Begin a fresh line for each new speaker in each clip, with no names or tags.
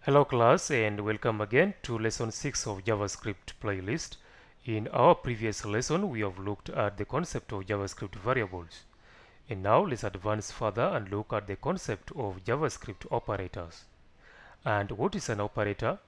Hello class and welcome again to lesson 6 of JavaScript playlist. In our previous lesson we have looked at the concept of JavaScript variables. And now let's advance further and look at the concept of JavaScript operators. And what is an operator?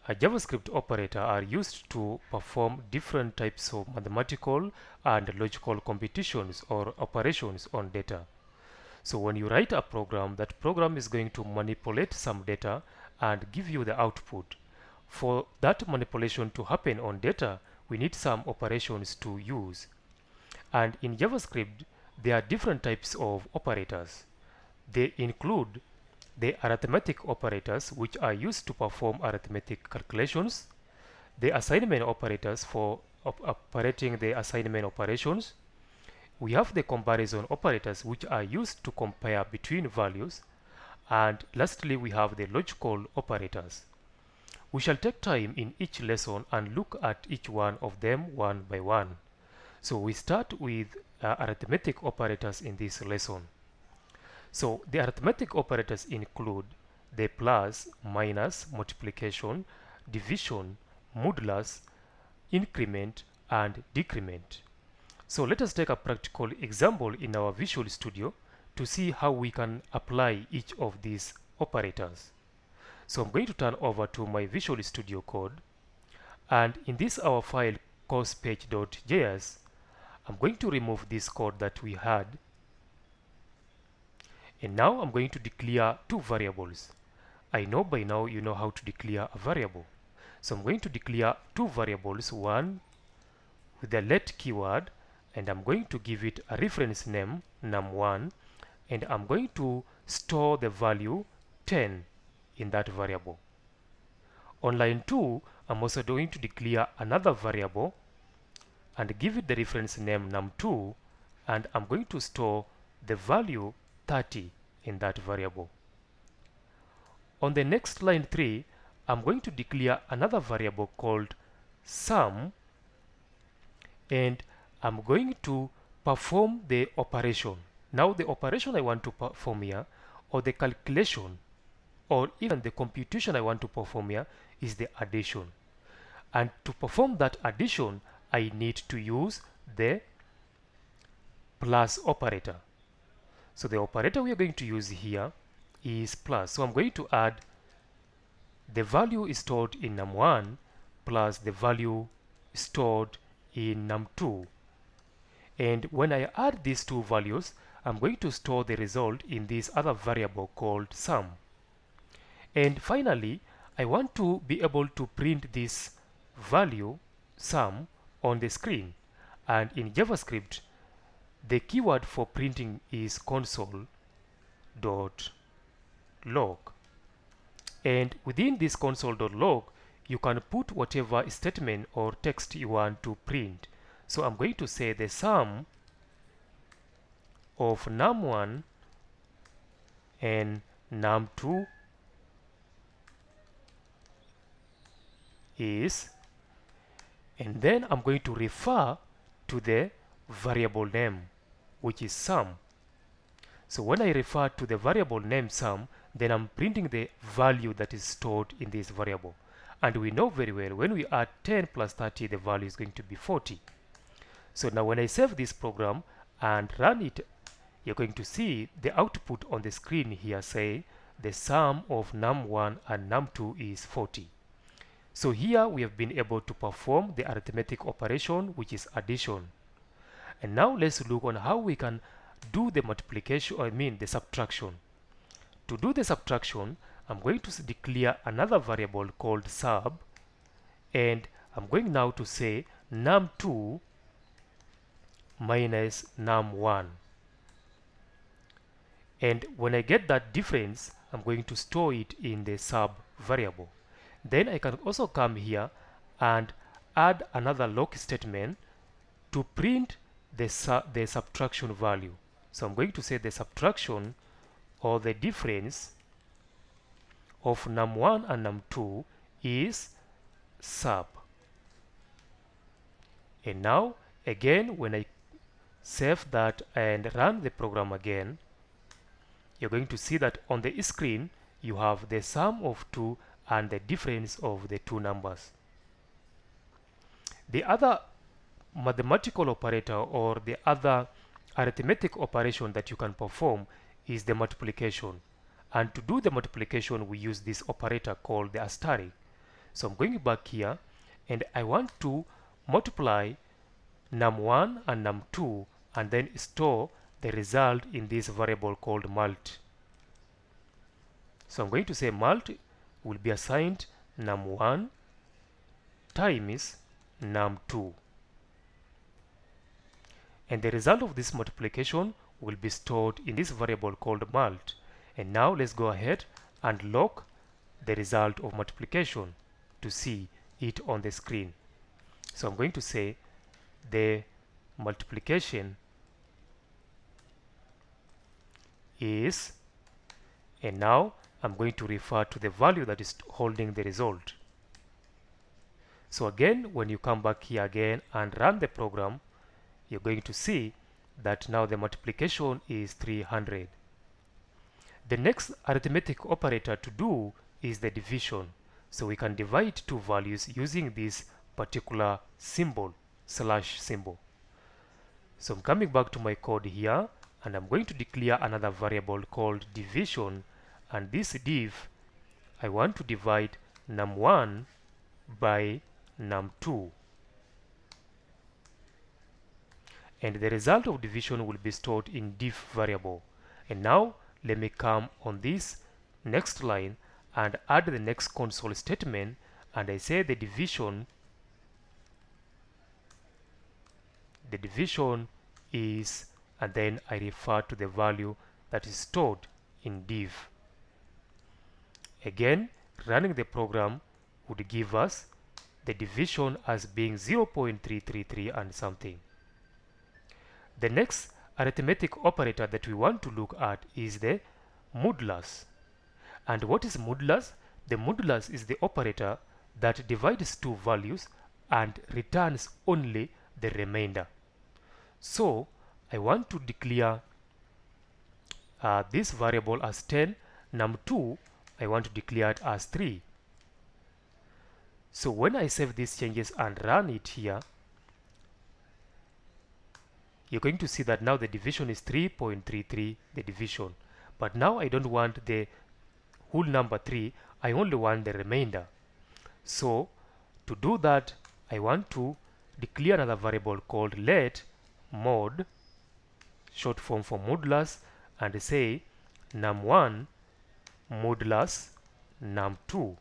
A JavaScript operator are used to perform different types of mathematical and logical computations or operations on data. So when you write a program, that program is going to manipulate some data and give you the output. For that manipulation to happen on data, we need some operations to use. And in JavaScript, there are different types of operators. They include the arithmetic operators, which are used to perform arithmetic calculations, the assignment operators for operating the assignment operations. We have the comparison operators, which are used to compare between values, and lastly we have the logical operators. We shall take time in each lesson and look at each one of them one by one. So we start with arithmetic operators in this lesson. So the arithmetic operators include the plus, minus, multiplication, division, modulus, increment, and decrement. So let us take a practical example in our Visual Studio to see how we can apply each of these operators. So I'm going to turn over to my Visual Studio code, and in this our file course-page.js, I'm going to remove this code that we had, and now I'm going to declare two variables. I know by now you know how to declare a variable. So I'm going to declare two variables, one with the let keyword, and I'm going to give it a reference name num1, and I'm going to store the value 10 in that variable. On line 2, I'm also going to declare another variable and give it the reference name num2, and I'm going to store the value 30 in that variable. On the next line 3, I'm going to declare another variable called sum, and I'm going to perform the operation. Now the operation I want to perform here, or the calculation, or even the computation I want to perform here, is the addition. And to perform that addition, I need to use the plus operator. So the operator we are going to use here is plus. So I'm going to add the value stored in num1 plus the value stored in num2. And when I add these two values, I'm going to store the result in this other variable called sum. And finally, I want to be able to print this value sum on the screen. And in JavaScript, the keyword for printing is console.log. And within this console.log, you can put whatever statement or text you want to print. So I'm going to say the sum of num1 and num2 is, and then I'm going to refer to the variable name, which is sum. So when I refer to the variable name sum, then I'm printing the value that is stored in this variable. And we know very well when we add 10 plus 30, the value is going to be 40. So now when I save this program and run it, you're going to see the output on the screen here say the sum of num1 and num2 is 40. So here we have been able to perform the arithmetic operation, which is addition. And now let's look on how we can do the multiplication, the subtraction. To do the subtraction, I'm going to declare another variable called sub, and I'm going now to say num2 minus num1. And when I get that difference, I'm going to store it in the sub variable. Then I can also come here and add another lock statement to print the subtraction value. So I'm going to say the subtraction or the difference of num1 and num2 is sub. And now again, when I save that and run the program again, you're going to see that on the screen you have the sum of 2 and the difference of the two numbers. The other mathematical operator or the other arithmetic operation that you can perform is the multiplication. And to do the multiplication, we use this operator called the asterisk. So I'm going back here and I want to multiply num1 and num2 and then store the result in this variable called mult. So I'm going to say mult will be assigned num1 times num2. And the result of this multiplication will be stored in this variable called mult. And now let's go ahead and log the result of multiplication to see it on the screen. So I'm going to say the multiplication is, and now I'm going to refer to the value that is holding the result. So again, when you come back here again and run the program, you're going to see that now the multiplication is 300. The next arithmetic operator to do is the division. So we can divide two values using this particular symbol, slash symbol. So I'm coming back to my code here and I'm going to declare another variable called division, and this div, I want to divide num1 by num2. And the result of division will be stored in div variable. And now let me come on this next line and add the next console statement, and I say the division is, and then I refer to the value that is stored in div. Again, running the program would give us the division as being 0.333 and something. The next arithmetic operator that we want to look at is the modulus. And what is modulus? The modulus is the operator that divides two values and returns only the remainder. So I want to declare this variable as 10, num2 I want to declare it as 3. So when I save these changes and run it here, you're going to see that now the division is 3.33, the division. But now I don't want the whole number 3, I only want the remainder. So to do that, I want to declare another variable called let mod, short form for modulus, and say num1 modulus num2.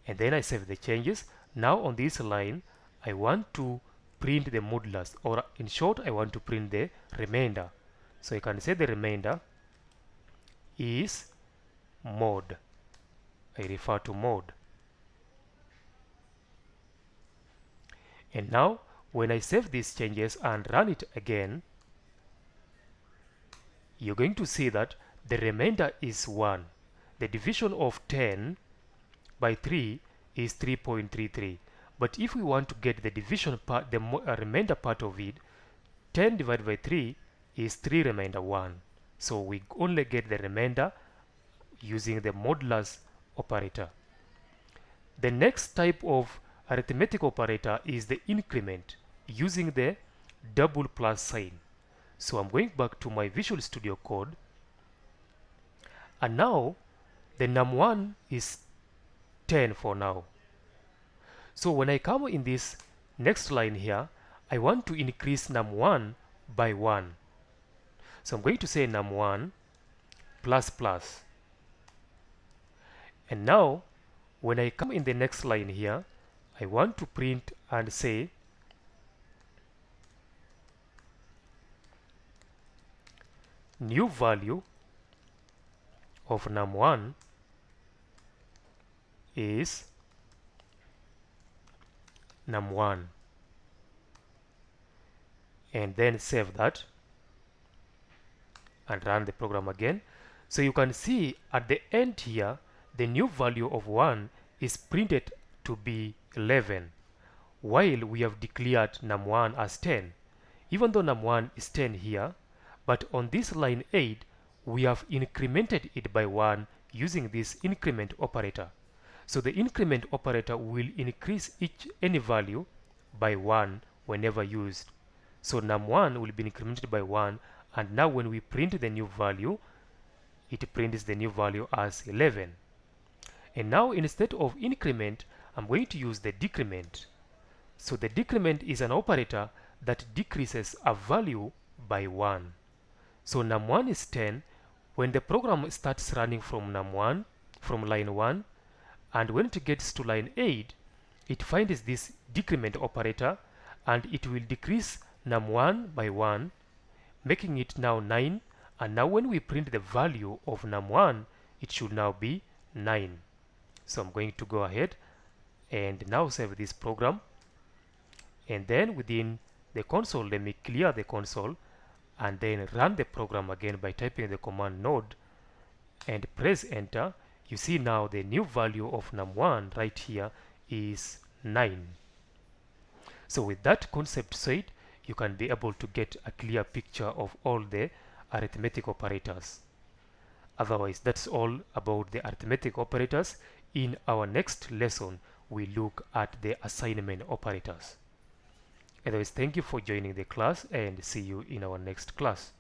And then I save the changes. Now on this line, I want to print the modulus, or in short, I want to print the remainder. So I can say the remainder is mod. I refer to mod. And now when I save these changes and run it again, you're going to see that the remainder is 1. The division of 10 by 3 is 3.33. But if we want to get the division part, the remainder part of it, 10 divided by 3 is 3 remainder 1. So we only get the remainder using the modulus operator. The next type of arithmetic operator is the increment using the double plus sign. So I'm going back to my Visual Studio Code, and now the num1 is 10 for now. So when I come in this next line here, I want to increase num1 by 1. So I'm going to say num1 plus plus. And now when I come in the next line here, I want to print and say new value of num1 is num1, and then save that and run the program again. So you can see at the end here, the new value of 1 is printed to be 11, while we have declared num1 as 10. Even though num1 is 10 here, but on this line 8, we have incremented it by 1 using this increment operator. So the increment operator will increase any value by 1 whenever used. So num1 will be incremented by 1, and now when we print the new value, it prints the new value as 11. And now instead of increment, I'm going to use the decrement. So the decrement is an operator that decreases a value by 1. So num1 is 10. When the program starts running from num1, from line 1, and when it gets to line 8, it finds this decrement operator, and it will decrease num1 by 1, making it now 9. And now when we print the value of num1, it should now be 9. So I'm going to go ahead and now save this program, and then within the console, let me clear the console and then run the program again by typing the command node and press enter. You see now the new value of num1 right here is 9. So with that concept said, you can be able to get a clear picture of all the arithmetic operators. Otherwise, that's all about the arithmetic operators. In our next lesson, we look at the assignment operators. Otherwise, thank you for joining the class, and see you in our next class.